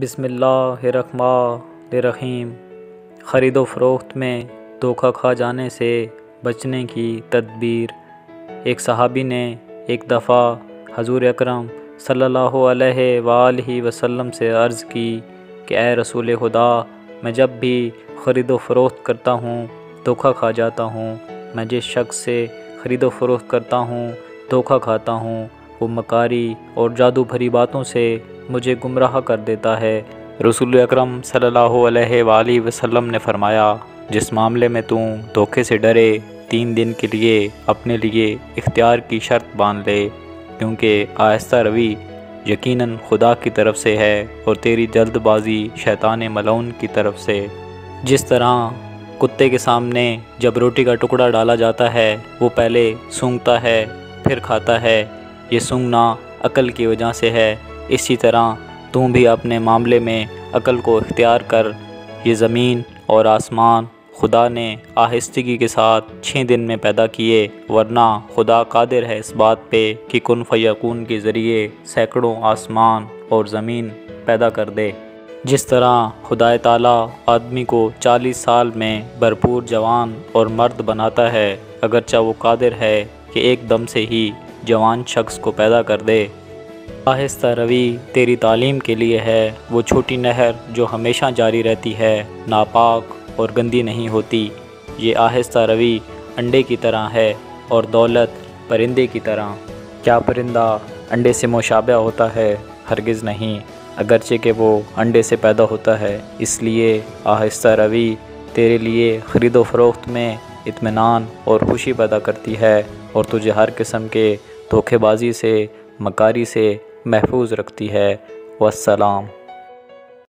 بسم اللہ الرحمن الرحیم۔ خرید و فروخت میں دھوکہ کھا جانے سے بچنے کی تدبیر۔ ایک صحابی نے ایک دفعہ حضور اکرم صلی اللہ علیہ وآلہ وسلم سے عرض کی کہ اے رسول خدا، میں جب بھی خرید و فروخت کرتا ہوں دھوکہ کھا جاتا ہوں۔ میں جس شخص سے خرید و فروخت کرتا ہوں دھوکہ کھاتا ہوں، وہ مکاری اور جادو بھری باتوں سے مجھے گمراہ کر دیتا ہے۔ رسول اکرم صلی اللہ علیہ وآلہ وسلم نے فرمایا، جس معاملے میں تم دھوکے سے ڈرے 3 دن کے لیے اپنے لیے اختیار کی شرط باندھ لے، کیونکہ آہستہ روی یقیناً خدا کی طرف سے ہے اور تیری جلد بازی شیطان ملعون کی طرف سے۔ جس طرح کتے کے سامنے جب روٹی کا ٹکڑا ڈالا جاتا ہے وہ پہلے سونگھتا ہے پھر کھاتا ہے، یہ سونگھنا عقل کی وجہ سے ہے، اسی طرح تم بھی اپنے معاملے میں عقل کو اختیار کر۔ یہ زمین اور آسمان خدا نے آہستگی کے ساتھ 6 دن میں پیدا کیے، ورنہ خدا قادر ہے اس بات پہ کہ کن فیکون کے ذریعے سینکڑوں آسمان اور زمین پیدا کر دے۔ جس طرح خدا تعالیٰ آدمی کو 40 سال میں بھرپور جوان اور مرد بناتا ہے، اگرچہ وہ قادر ہے کہ ایک دم سے ہی جوان شخص کو پیدا کر دے۔ آہستہ روی تیری تعلیم کے لیے ہے، وہ چھوٹی نہر جو ہمیشہ جاری رہتی ہے، ناپاک اور گندی نہیں ہوتی۔ یہ آہستہ روی انڈے کی طرح ہے اور دولت پرندے کی طرح۔ کیا پرندہ انڈے سے مشابہ ہوتا ہے؟ ہرگز نہیں، اگرچہ کہ وہ انڈے سے پیدا ہوتا ہے۔ اس لیے آہستہ روی تیرے لیے خرید و فروخت میں اطمینان اور خوشی پیدا کرتی ہے اور تجھے ہر قسم کے دھوکے بازی سے، مکاری سے محفوظ رکھتی ہے۔ والسلام۔